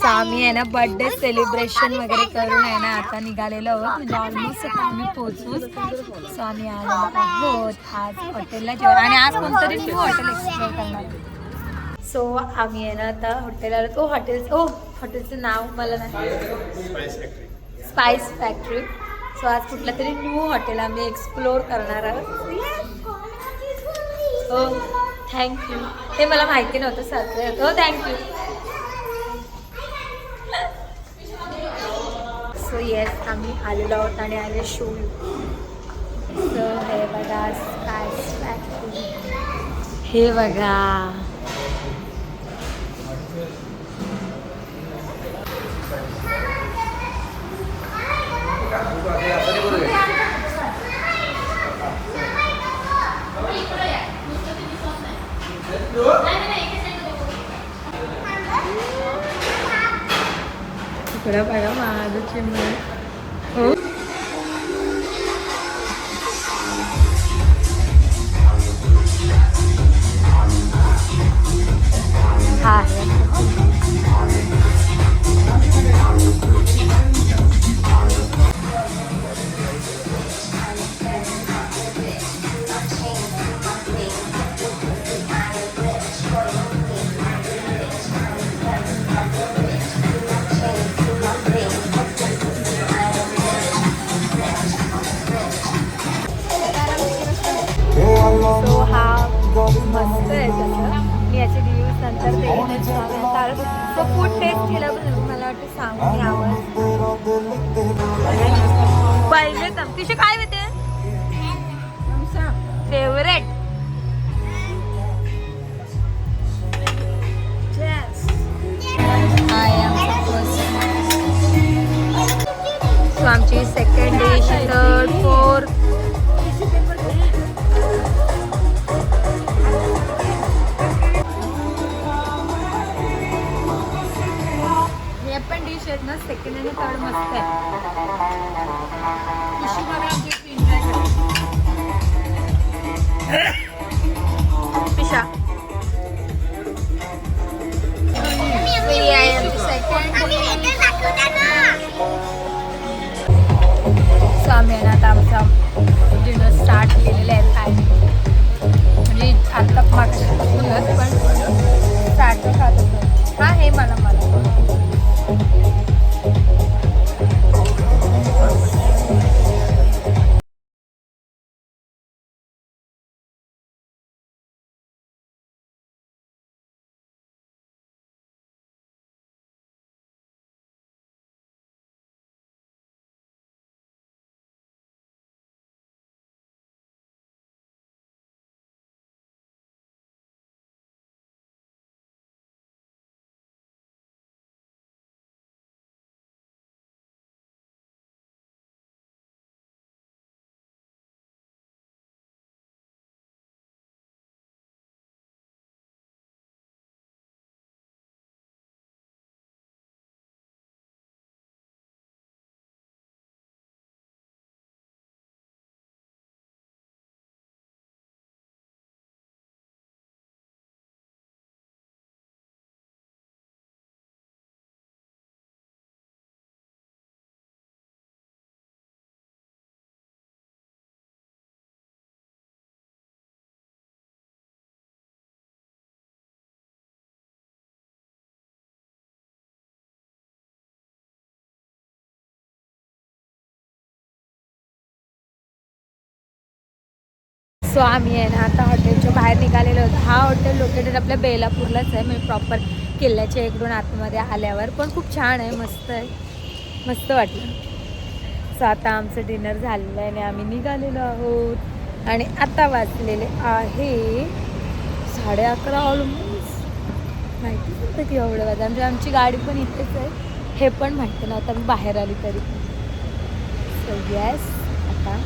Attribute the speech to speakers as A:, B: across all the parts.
A: आम्ही आहे ना बर्थडे सेलिब्रेशन वगैरे करून आहे ना आता निघालेलो आहोत, म्हणजे ऑलमोस्ट आता आम्ही पोहोचू. सो आम्ही आलेलो आहोत आज हॉटेलला जेवण, आणि आज कोणतरी न्यू हॉटेल एक्सप्लोर करणार. सो आम्ही आहे ना आता हॉटेलला आलो. हॉटेलचं नाव मला नाही, स्पाइस फॅक्टरी. सो आज कुठलं तरी न्यू हॉटेल आम्ही एक्सप्लोर करणार आहोत. हो थँक्यू, हे मला माहिती नव्हतं सर. हो थँक्यू. सो येस आम्ही आलेलो आहोत आणि आले शो यू. सो हे बघा स्पाइस फॅक्टरी, हे बघा. इकडं बघा माझं चिमण. हो हा मस्त आहे तसं. मी याचे रिव्ह्यूज नंतर देईनच. तो फूड टेस्ट केला पण मला वाटतं सांगून यावं. पहिले तिचे काय होते फेवरेट? सो आमची सेकंड डिश, थर्ड, फोर्थ. हे पण डिश आहेत ना सेकंड आणि थर्ड मस्त आहे. पिशा सो आम्ही आता आमचा डिनर स्टार्ट केलेलं आहे. काय म्हणजे आता मागत पण स्टार्ट खात होतं. हा हे मला सो आम्ही आहे ना आता हॉटेलच्या बाहेर निघालेलो आहोत. हा हॉटेल लोकेटेड आपल्या बेलापूरलाच आहे, म्हणजे प्रॉपर किल्ल्याच्या इकडून आतमध्ये आल्यावर. पण खूप छान आहे, मस्त आहे, मस्त वाटलं. सो आता आमचं डिनर झालेलं आहे आणि आम्ही निघालेलो आहोत. आणि आता वाजलेले आहे 11:30 ऑलमोस्ट. माहिती नव्हतं की एवढं वाजता. म्हणजे आमची गाडी पण इथेच आहे, हे पण माहिती नव्हतं मी बाहेर आली तरी. सो येस आता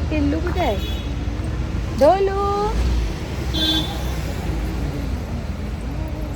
A: पिल्लू कुठे आहे? डोलू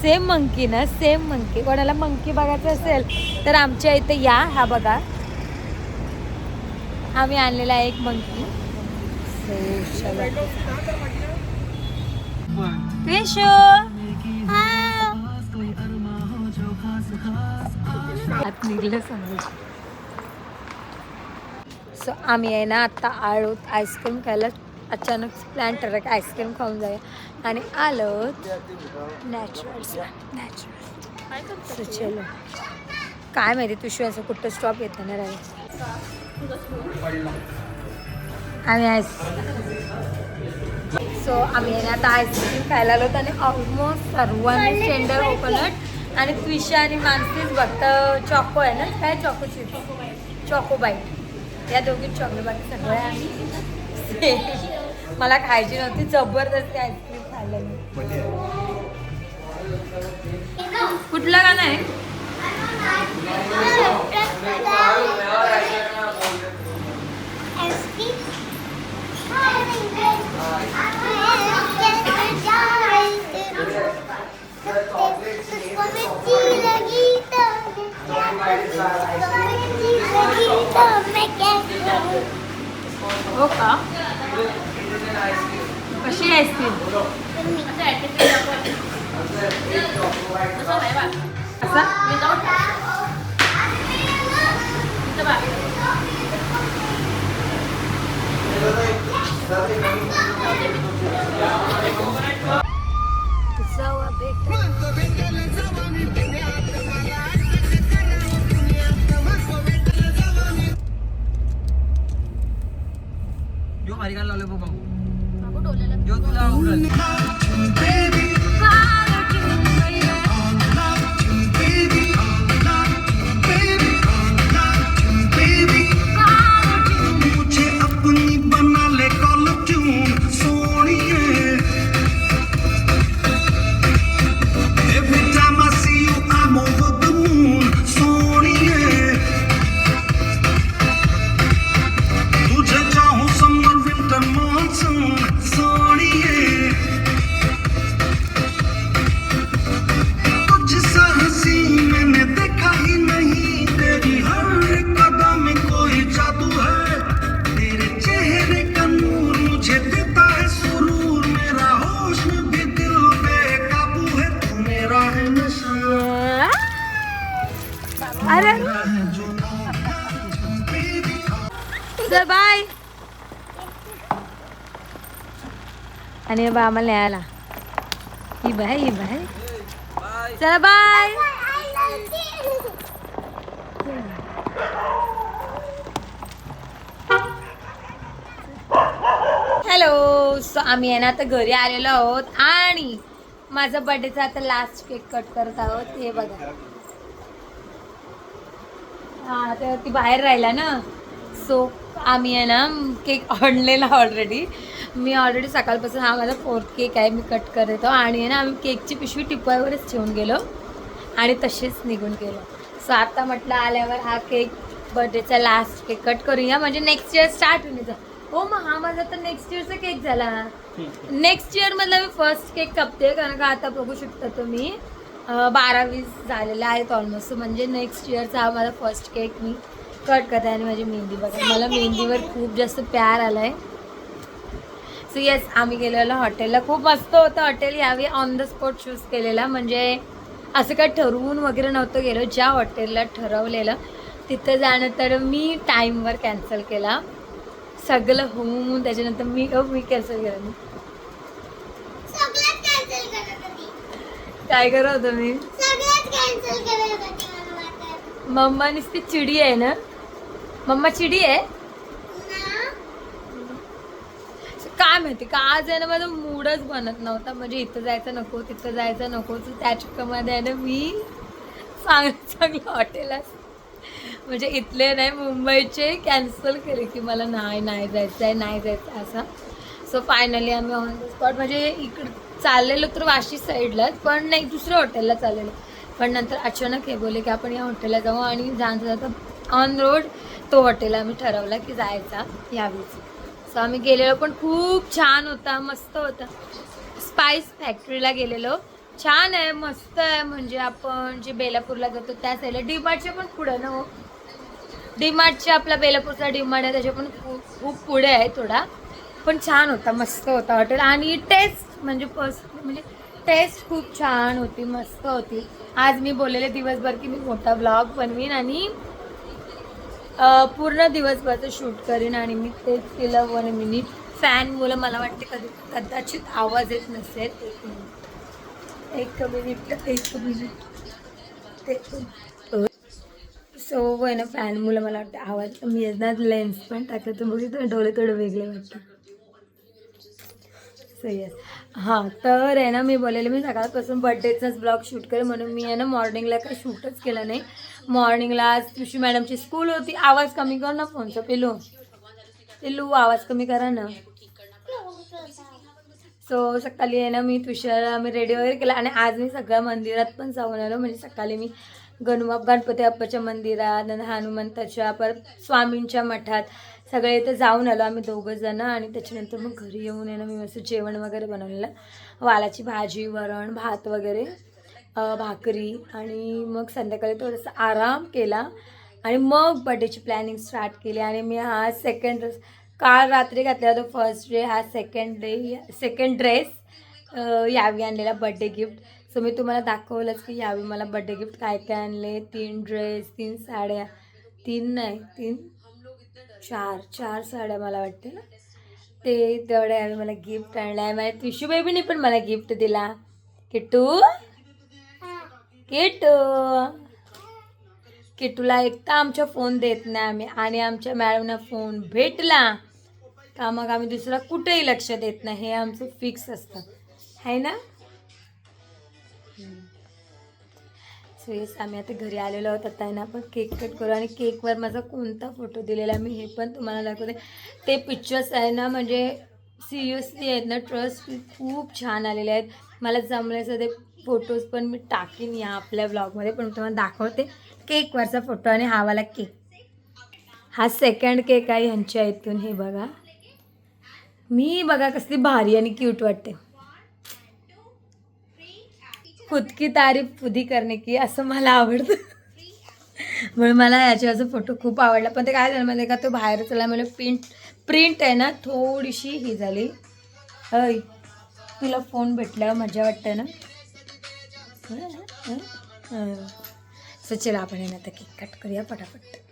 A: सेम मंकी ना, सेम मंकी. कोणाला मंकी बघायचं असेल तर आमच्या इथे या. हा बघा आम्ही आणलेला आहे एक मंकी. विशू आत निघलं समज. सो आम्ही आहे ना आता आलोत आईस्क्रीम खायला. अचानक प्लॅन ठरला की आईस्क्रीम खाऊन जाऊया आणि आलो नॅचरल्सला. नॅचरल चलो. काय माहिती तुझी असं कुठं स्टॉप येतं ना राहिले. आम्ही सो आम्ही आहे ना आता आईस्क्रीम खायला आलो आणि ऑलमोस्ट सर्वांनी टेंडर कोकोनट आणि त्विषा आणि मानसीच बघतं चॉको आहे ना. काय चॉको चिप्स चॉकोबाईट या दोघी चॉकलेट बाकी सगळ्या आम्ही मला खायची नव्हती. जबरदस्ती आईस्क्रीम खाल्लं मी. कुठलं गाणं आहे? हो का? कशी आईस्क्रीम? बाय. आणि बा आम्हाला न्यायला ही बाय चला बाय. हॅलो. सो आम्ही आहे ना आता घरी आलेलो आहोत आणि माझा बर्थडेचा आता लास्ट केक कट करत आहोत. हे बघा. हा तर ती बाहेर राहिला ना. सो आम्ही आहे ना केक आणलेला ऑलरेडी. मी ऑलरेडी सकाळपासून हा माझा 4th केक आहे. मी कट करतो आणि आहे ना आम्ही केकची पिशवी टिपावरच ठेवून गेलो आणि तसेच निघून गेलो. सो आता म्हटलं आल्यावर हा केक बर्थडेचा लास्ट केक कट करूया म्हणजे नेक्स्ट इयर स्टार्ट होऊन जाईल. हो मग हा माझा तर नेक्स्ट इयरचा केक झाला. नेक्स्ट इयर मधला मी फर्स्ट केक कापते कारण का आता बघू शकता तुम्ही 12-20 झालेले आहेत ऑलमोस्ट. म्हणजे नेक्स्ट इयरचा हा माझा फर्स्ट केक मी कट करते. आणि माझी मेहंदी बघा. मला मेहंदीवर खूप जास्त प्यार आला आहे. सो येस आम्ही गेलेलो हॉटेलला. खूप मस्त होतं हॉटेल. यावेळी ऑन द स्पॉट चूज केलेला म्हणजे असं काय ठरवून वगैरे नव्हतं गेलो. ज्या हॉटेलला ठरवलेलं तिथं जाणं तर मी टाईमवर कॅन्सल केला सगळं होऊन. त्याच्यानंतर मी कॅन्सल केलं. काय करत होतं मी? मम्मा नुसती चिडी आहे ना. मम्मा चिडी आहे. काय माहिती का आज आहे ना माझा मूडच बनत नव्हता. म्हणजे इथं जायचं नको तिथं जायचं नको. त्या चक्करमध्ये आहे ना मी चांगलं हॉटेल म्हणजे इथले नाही मुंबईचे कॅन्सल केले की मला नाही जायचं असं. सो फायनली आम्ही ऑन द स्पॉट म्हणजे इकडं चाललेलो तर वाशी साईडलाच पण नाही दुसऱ्या हॉटेलला चाललेलो. पण नंतर अचानक हे बोलले की आपण या हॉटेलला जाऊ आणि जाता ऑन रोड तो हॉटेल आम्ही ठरवला की जायचा यावेळी. सो आम्ही गेलेलो पण खूप छान होता. मस्त होता. स्पाइस फॅक्टरीला गेलेलो. छान आहे मस्त आहे. म्हणजे आपण जे बेलापूरला जातो त्या साईडला डीमार्टच्या पण पुढे ना. डीमार्टच्या आपला बेलापूरचा डीमार्ट आहे त्याच्या पण खूप पुढे आहे थोडा. पण छान होता मस्त होता हॉटेल. आणि टेस्ट म्हणजे म्हणजे टेस्ट खूप छान होती, मस्त होती. आज मी बोललेले दिवसभर की मी मोठा व्लॉग बनवीन आणि पूर्ण दिवसभराचं शूट करीन आणि मी तेच केलं. 1 मिनिट फॅन मुलं मला वाटते कदाचित आवाज येत नसेल. 1 मिनिट 1 मिनिट सो आहे ना फॅन मुलं मला वाटतं आवाज मी येणार. लेन्स पण टाकलं तर बघितलं डोळे थोडे वेगळे वाटतं. सो येस हां तर आहे ना मी बोललेले मी सकाळपासून बर्थडेचाच ब्लॉग शूट करेन म्हणून मी आहे ना मॉर्निंगला काही शूटच केलं नाही. मॉर्निंगला आज तुळशी मॅडमची स्कूल होती. आवाज कमी कर ना फोनचा पिलू पिल्लू आवाज कमी करा ना. सो सकाळी आहे ना मी तुषारला मी रेडी वगैरे केला आणि आज मी सगळ्या मंदिरात पण जाऊन आलो. म्हणजे सकाळी मी गणपती बाप्पाच्या मंदिरात आणि हनुमंताच्या परत स्वामींच्या मठात सगळे इथे जाऊन आलो आम्ही 2 जण. आणि त्याच्यानंतर मग घरी येऊन आहे ना मी मस्त जेवण वगैरे बनवलेलं. वालाची भाजी वरण भात वगैरे भाकरी आणि मग संध्याकाळी थोडंसं आराम केला आणि मग बड्डेची प्लॅनिंग स्टार्ट केली. आणि मी हा काल रात्री घातलेला तो फर्स्ट डे, हा सेकंड ड्रेस यावी आणलेला बड्डे गिफ्ट. सो मी तुम्हाला दाखवलंच की यावी मला बड्डे गिफ्ट काय काय आणले. 3 ड्रेस 3 साड्या 4 साड्या मला वाटते ना ते तेवढ्या यावी मला गिफ्ट आणलं आहे. माझ्या त्रिशू बेबीने पण मला गिफ्ट दिला. किट्टू किट्टूला एकटा आमच्या फोन देत नाही आम्ही आणि आमच्या मॅडमना फोन भेटला का मग आम्ही दुसरा कुठेही लक्ष देत नाही. हे आमचं फिक्स असतं आहे ना. सो येस आम्ही आता घरी आलेलो आहोत. आता आहे ना आपण केक कट करू आणि केकवर माझा कोणता फोटो दिलेला मी हे पण तुम्हाला दाखवते. ते पिक्चर्स आहे ना म्हणजे सिरियसली आहेत ना ट्रस्ट खूप छान आलेले आहेत. मला जमल्याचं ते फोटोज पण मी टाकीन या आपल्या ब्लॉगमध्ये पण तुम्हाला दाखवते. केकवरचा फोटो आणि हा वाला केक हा सेकंड केक आहे ह्यांच्या इथून. हे बघा मी बघा कसली भारी आणि क्यूट वाटते. खुद की तारीफ खुद ही करणे की असं मला आवडतं म्हणून मला याच्यावरचा फोटो खूप आवडला. पण ते काय झालं म्हणजे का तो बाहेर चला मला प्रिंट आहे ना थोडीशी ही झाली. अय तुला फोन भेटल्यावर मजा वाटते ना. सो चला आपण आहे ना आता केक कट करूया पटापट.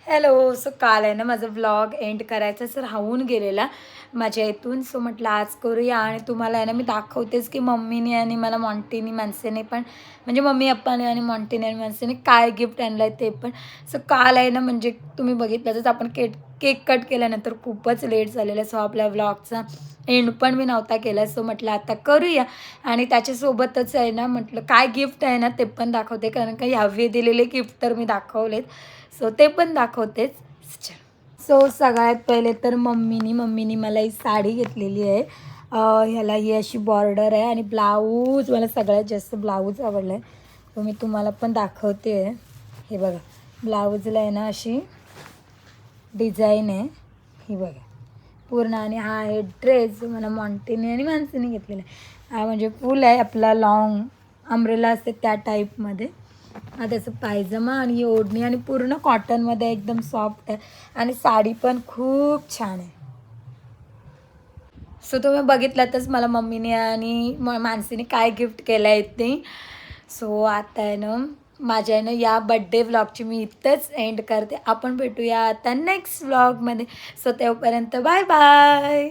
A: हॅलो. सो काल आहे ना माझं व्लॉग एंड करायचं राहून गेलेला माझ्या इथून. सो म्हटलं आज करूया आणि तुम्हाला आहे ना मी दाखवतेच की मम्मीने आणि मला मॉन्टीनी माणसेने पण म्हणजे मम्मी पप्पाने आणि मॉन्टीने आणि माणसेने काय गिफ्ट आणलं आहे ते पण. सो काल आहे ना म्हणजे तुम्ही बघितलंच आपण केक कट केल्यानंतर खूपच लेट झालेलं आहे. सो आपल्या व्लॉगचा एंड पण मी नव्हता केला. सो म्हटलं आता करूया आणि त्याच्यासोबतच आहे ना म्हटलं काय गिफ्ट आहे ना ते पण दाखवते कारण का ह्यावे दिलेले गिफ्ट तर मी दाखवलेत. सो ते पण दाखवतेच. सो सगळ्यात पहिले तर मम्मीनी मला ही साडी घेतलेली आहे. ह्याला ही अशी बॉर्डर आहे आणि ब्लाऊज मला सगळ्यात जास्त ब्लाऊज आवडला आहे. तो मी तुम्हाला पण दाखवते. हे बघा ब्लाऊजला आहे ना अशी डिझाईन आहे ही बघा पूर्ण. आणि हा आहे ड्रेस जो मला मॉन्टीने आणि माणसाने घेतलेला आहे. हा म्हणजे फुल आहे आपला लॉंग अम्ब्रेला असते त्या टाईपमध्ये. हा त्याचं पायजमा आणि ही ओढणी आणि पूर्ण कॉटनमध्ये एकदम सॉफ्ट आहे आणि साडी पण खूप छान आहे. सो तुम्ही बघितलातच मला मम्मीने आणि माणसाने काय गिफ्ट केलं आहे ते. सो आता आहे ना माझ्या आहे ना या बड्डे व्लॉगची मी इथंच एंड करते. आपण भेटूया आता नेक्स्ट व्लॉगमध्ये. सो तेव्हापर्यंत बाय बाय.